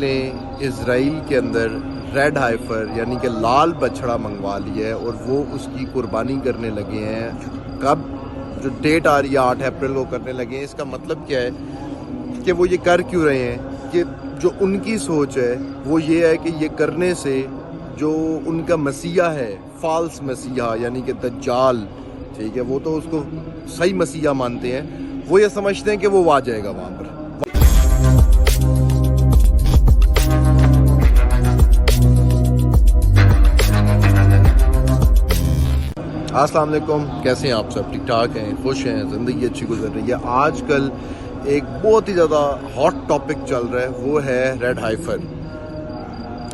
نے اسرائیل کے اندر ریڈ ہائفر یعنی کہ لال بچڑا منگوا لیا ہے اور وہ اس کی قربانی کرنے لگے ہیں. کب جو ڈیٹ آ رہی ہے 8 اپریل کو کرنے لگے ہیں. اس کا مطلب کیا ہے کہ وہ یہ کر کیوں رہے ہیں کہ جو ان کی سوچ ہے وہ یہ ہے کہ یہ کرنے سے جو ان کا مسیحا ہے فالس مسیحا یعنی کہ دجال، ٹھیک ہے، وہ تو اس کو صحیح مسیحا مانتے ہیں، وہ یہ سمجھتے ہیں کہ وہ آ جائے گا وہاں پر. السلام علیکم، کیسے ہیں آپ سب؟ ٹھیک ٹھاک ہیں، خوش ہیں، زندگی اچھی گزر رہی ہے. آج کل ایک بہت ہی زیادہ ہاٹ ٹاپک چل رہا ہے، وہ ہے ریڈ ہائفر.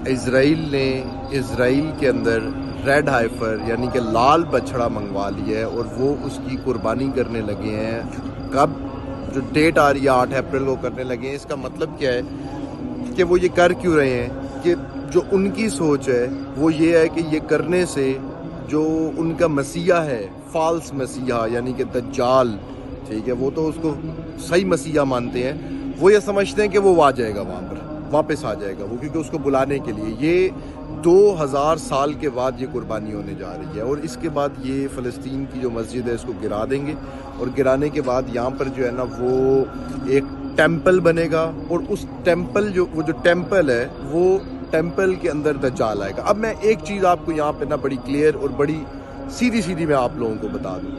اسرائیل نے اسرائیل کے اندر ریڈ ہائفر یعنی کہ لال بچڑا منگوا لیا ہے اور وہ اس کی قربانی کرنے لگے ہیں. کب جو ڈیٹ آ رہی ہے 8 اپریل کو کرنے لگے ہیں. اس کا مطلب کیا ہے کہ وہ یہ کر کیوں رہے ہیں کہ جو ان کی سوچ ہے وہ یہ ہے کہ یہ کرنے سے جو ان کا مسیحا ہے فالس مسیحا یعنی کہ دجال، ٹھیک ہے، وہ تو اس کو صحیح مسیحا مانتے ہیں، وہ یہ سمجھتے ہیں کہ وہ آ جائے گا وہاں پر، واپس آ جائے گا وہ، کیونکہ اس کو بلانے کے لیے یہ 2000 سال کے بعد یہ قربانی ہونے جا رہی ہے. اور اس کے بعد یہ فلسطین کی جو مسجد ہے اس کو گرا دیں گے اور گرانے کے بعد یہاں پر جو ہے نا وہ ایک ٹیمپل بنے گا اور اس ٹیمپل جو ٹیمپل ہے وہ ٹیمپل کے اندر دجال آئے گا. اب میں ایک چیز آپ کو یہاں پہ نا بڑی کلیئر اور بڑی سیدھی میں آپ لوگوں کو بتا دوں،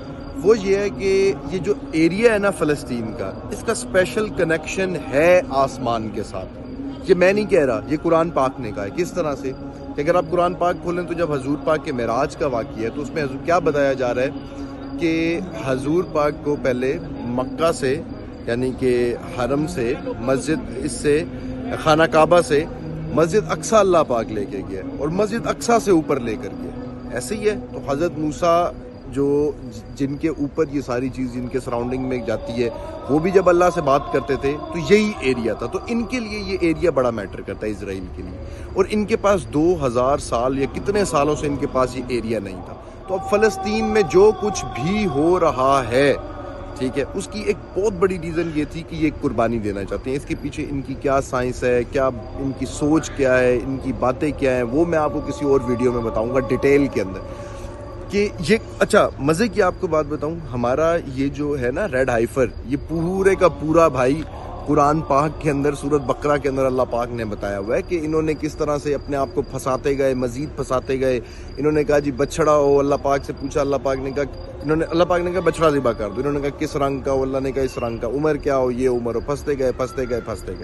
وہ یہ ہے کہ یہ جو ایریا ہے نا فلسطین کا، اس کا اسپیشل کنیکشن ہے آسمان کے ساتھ. یہ میں نہیں کہہ رہا، یہ قرآن پاک نے کہا ہے. کس طرح سے کہ اگر آپ قرآن پاک کھولیں تو جب حضور پاک کے معراج کا واقعہ ہے تو اس میں کیا بتایا جا رہا ہے کہ حضور پاک کو پہلے مکہ سے یعنی کہ حرم سے، مسجد اس سے خانہ کعبہ سے مسجد اقصیٰ اللہ پاک لے کے گیا اور مسجد اقصیٰ سے اوپر لے کر گیا. ایسے ہی ہے. تو حضرت موسیٰ جو جن کے اوپر یہ ساری چیز جن کے سراؤنڈنگ میں جاتی ہے، وہ بھی جب اللہ سے بات کرتے تھے تو یہی ایریا تھا. تو ان کے لیے یہ ایریا بڑا میٹر کرتا ہے اسرائیل کے لیے، اور ان کے پاس 2000 سال یا کتنے سالوں سے ان کے پاس یہ ایریا نہیں تھا. تو اب فلسطین میں جو کچھ بھی ہو رہا ہے، ٹھیک ہے، اس کی ایک بہت بڑی ریزن یہ تھی کہ یہ ایک قربانی دینا چاہتے ہیں. اس کے پیچھے ان کی کیا سائنس ہے، کیا ان کی سوچ کیا ہے، ان کی باتیں کیا ہیں، وہ میں آپ کو کسی اور ویڈیو میں بتاؤں گا ڈیٹیل کے اندر. کہ یہ اچھا مزے کی آپ کو بات بتاؤں، ہمارا یہ جو ہے نا ریڈ ہائفر، یہ پورے کا پورا بھائی قرآن پاک کے اندر سورۃ بقرہ کے اندر اللہ پاک نے بتایا ہوا ہے کہ انہوں نے کس طرح سے اپنے آپ کو پھنساتے گئے، مزید پھنساتے گئے. انہوں نے کہا جی بچڑا ہو، اللہ پاک سے پوچھا، اللہ پاک نے کہا بچڑا ذبح کر دو. انہوں نے کہا کس رنگ کا ہو، اللہ نے کہا اس رنگ کا. عمر کیا ہو، یہ عمر ہو. پھنستے گئے.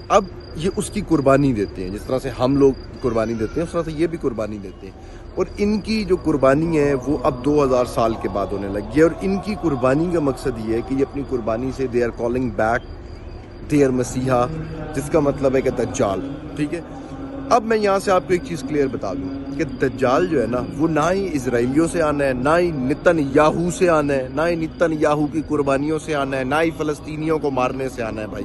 اب یہ اس کی قربانی دیتے ہیں، جس طرح سے ہم لوگ قربانی دیتے ہیں اس طرح سے یہ بھی قربانی دیتے ہیں. اور ان کی جو قربانی ہے وہ اب 2000 سال کے بعد ہونے لگی ہے. اور ان کی قربانی کا مقصد یہ ہے کہ یہ اپنی قربانی سے they are calling back their مسیحا، جس کا مطلب ہے کہ دجال. ٹھیک ہے، اب میں یہاں سے آپ کو ایک چیز کلیئر بتا دوں کہ دجال جو ہے نا وہ نہ ہی اسرائیلیوں سے آنا ہے، نہ ہی نتن یاہو سے آنا ہے، نہ ہی نتن یاہو کی قربانیوں سے آنا ہے، نہ ہی فلسطینیوں کو مارنے سے آنا ہے. بھائی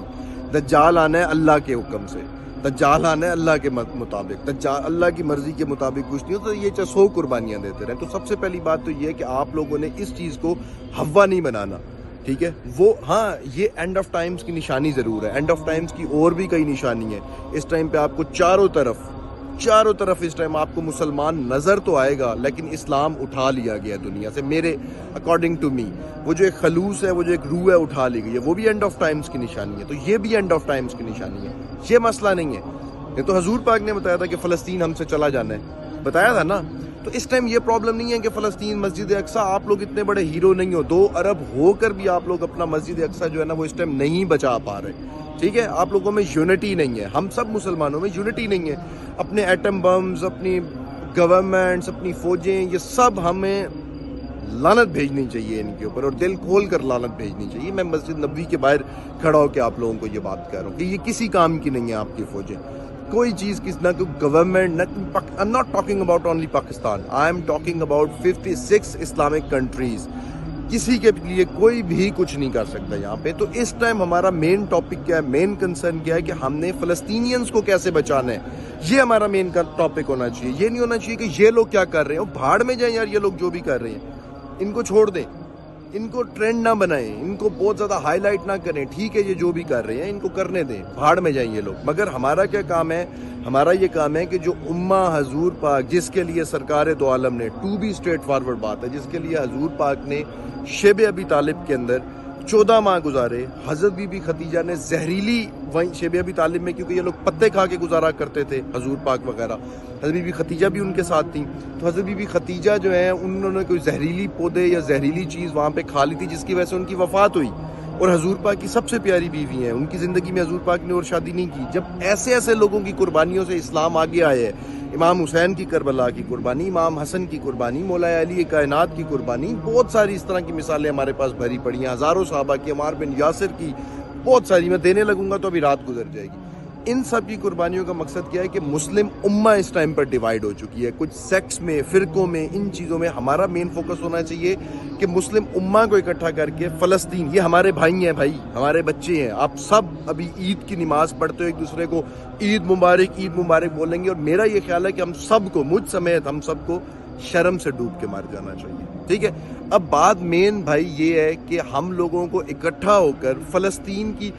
دجال آنا ہے اللہ کے حکم سے، دجال آنا ہے اللہ کے مطابق. دجال اللہ کی مرضی کے مطابق کچھ نہیں ہوتا. یہ 100 قربانیاں دیتے رہے. تو سب سے پہلی بات تو یہ ہے کہ آپ لوگوں نے اس چیز کو ہوا نہیں بنانا، ٹھیک ہے. وہ ہاں یہ اینڈ آف ٹائمز کی نشانی ضرور ہے. اینڈ آف ٹائمز کی اور بھی کئی نشانی ہے. اس ٹائم پہ آپ کو چاروں طرف اس ٹائم آپ کو مسلمان نظر تو آئے گا، لیکن اسلام اٹھا لیا گیا دنیا سے. میرے اکارڈنگ ٹو می وہ جو ایک خلوص ہے، وہ جو ایک روح ہے، اٹھا لی گئی ہے. وہ بھی اینڈ آف ٹائمز کی نشانی ہے. تو یہ بھی اینڈ آف ٹائمز کی نشانی ہے. یہ مسئلہ نہیں ہے. یہ تو حضور پاک نے بتایا تھا کہ فلسطین ہم سے چلا جانا ہے، بتایا تھا نا. تو اس ٹائم یہ پرابلم نہیں ہے کہ فلسطین مسجد اقصیٰ، آپ لوگ اتنے بڑے ہیرو نہیں ہو. 2 ارب ہو کر بھی آپ لوگ اپنا مسجد اقصیٰ جو ہے نا وہ اس ٹائم نہیں بچا پا رہے. ٹھیک ہے، آپ لوگوں میں یونٹی نہیں ہے. ہم سب مسلمانوں میں یونٹی نہیں ہے. اپنے ایٹم بمز، اپنی گورنمنٹس، اپنی فوجیں، یہ سب ہمیں لعنت بھیجنی چاہیے ان کے اوپر، اور دل کھول کر لعنت بھیجنی چاہیے. میں مسجد نبوی کے باہر کھڑا ہو کے آپ لوگوں کو یہ بات کہہ رہا ہوں کہ یہ کسی کام کی نہیں ہے آپ کی فوجیں. کوئی چیز نہ کوئی گورنمنٹ، نہ I'm not talking about only Pakistan. I am talking about 56 Islamic countries. کسی کے لیے کوئی بھی کچھ نہیں کر سکتا یہاں پہ. تو اس ٹائم ہمارا مین ٹاپک کیا ہے، مین کنسرن کیا ہے کہ ہم نے فلسطینینز کو کیسے بچانا ہے. یہ ہمارا مین ٹاپک ہونا چاہیے. یہ نہیں ہونا چاہیے کہ یہ لوگ کیا کر رہے ہیں، بھاڑ میں جائیں یار، یہ لوگ جو بھی کر رہے ہیں ان کو چھوڑ دیں. ان کو ٹرینڈ نہ بنائیں, ان کو بہت زیادہ ہائی لائٹ نہ کریں. ٹھیک ہے یہ جو بھی کر رہے ہیں ان کو کرنے دیں, بھاڑ میں جائیں یہ لوگ. مگر ہمارا کیا کام ہے, ہمارا یہ کام ہے کہ جو امہ حضور پاک, جس کے لیے سرکار دو عالم نے, ٹو بی اسٹریٹ فارورڈ بات ہے, جس کے لیے حضور پاک نے شیب ابی طالب کے اندر 14 ماہ گزارے. حضرت بی بی خدیجہ نے زہریلی وہیں شیب ابی طالب میں, کیونکہ یہ لوگ پتے کھا کے گزارا کرتے تھے حضور پاک وغیرہ, حضرت بی بی خدیجہ بھی ان کے ساتھ تھیں. تو حضرت بی بی خدیجہ جو ہیں انہوں نے کوئی زہریلی پودے یا زہریلی چیز وہاں پہ کھا لی تھی, جس کی وجہ سے ان کی وفات ہوئی. اور حضور پاک کی سب سے پیاری بیوی ہیں, ان کی زندگی میں حضور پاک نے اور شادی نہیں کی. جب ایسے ایسے لوگوں کی قربانیوں سے اسلام آگے آئے ہے, امام حسین کی کربلا کی قربانی, امام حسن کی قربانی, مولا علی کائنات کی قربانی, بہت ساری اس طرح کی مثالیں ہمارے پاس بھری پڑی ہیں. ہزاروں صحابہ کی, عمار بن یاسر کی, بہت ساری. میں دینے لگوں گا تو ابھی رات گزر جائے گی. ان سب کی قربانیوں کا مقصد کیا ہے کہ مسلم امہ اس ٹائم پر ڈیوائیڈ ہو چکی ہے, کچھ سیکٹس میں, فرقوں میں, ان چیزوں میں. ہمارا مین فوکس ہونا چاہیے کہ مسلم امہ کو اکٹھا کر کے فلسطین, یہ ہمارے بھائی ہیں, بھائی ہمارے بچے ہیں. آپ سب ابھی عید کی نماز پڑھتے ہو, ایک دوسرے کو عید مبارک بولیں گے, اور میرا یہ خیال ہے کہ ہم سب کو, مجھ سمیت ہم سب کو شرم سے ڈوب کے مار جانا چاہیے. ٹھیک ہے, اب بات مین بھائی یہ ہے کہ ہم لوگوں کو اکٹھا ہو کر فلسطین کی,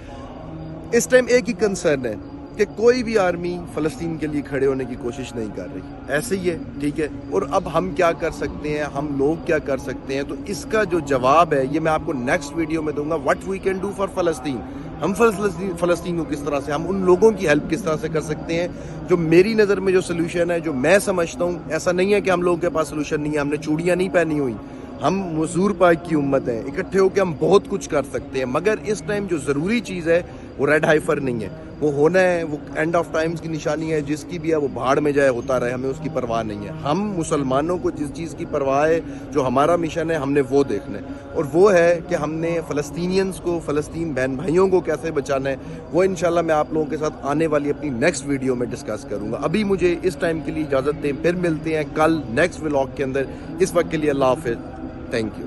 اس ٹائم ایک ہی کنسرن ہے کہ کوئی بھی آرمی فلسطین کے لیے کھڑے ہونے کی کوشش نہیں کر رہی. ایسے ہی ہے, ٹھیک ہے. اور اب ہم کیا کر سکتے ہیں, ہم لوگ کیا کر سکتے ہیں, تو اس کا جو جواب ہے یہ میں آپ کو نیکسٹ ویڈیو میں دوں گا. What we can do for Palestine, ہم فلسطین کو کس طرح سے, ہم ان لوگوں کی ہیلپ کس طرح سے کر سکتے ہیں. جو میری نظر میں جو سلوشن ہے, جو میں سمجھتا ہوں, ایسا نہیں ہے کہ ہم لوگوں کے پاس سلوشن نہیں ہے, ہم نے چوڑیاں نہیں پہنی ہوئی, ہم حضور پاک کی امت ہیں, اکٹھے ہو کے ہم بہت کچھ کر سکتے ہیں. مگر اس ٹائم جو ضروری چیز ہے وہ ریڈ ہائفر نہیں ہے, وہ ہونا ہے, وہ اینڈ آف ٹائمز کی نشانی ہے. جس کی بھی ہے وہ بھاڑ میں جائے, ہوتا رہے, ہمیں اس کی پرواہ نہیں ہے. ہم مسلمانوں کو جس چیز کی پرواہ ہے, جو ہمارا مشن ہے, ہم نے وہ دیکھنا ہے, اور وہ ہے کہ ہم نے فلسطینینز کو, فلسطین بہن بھائیوں کو کیسے بچانا ہے. وہ انشاءاللہ میں آپ لوگوں کے ساتھ آنے والی اپنی نیکسٹ ویڈیو میں ڈسکس کروں گا. ابھی مجھے اس ٹائم کے لیے اجازت دیں, پھر ملتے ہیں کل نیکسٹ ولاگ کے اندر. اس وقت کے لیے اللہ حافظ, تھینک یو.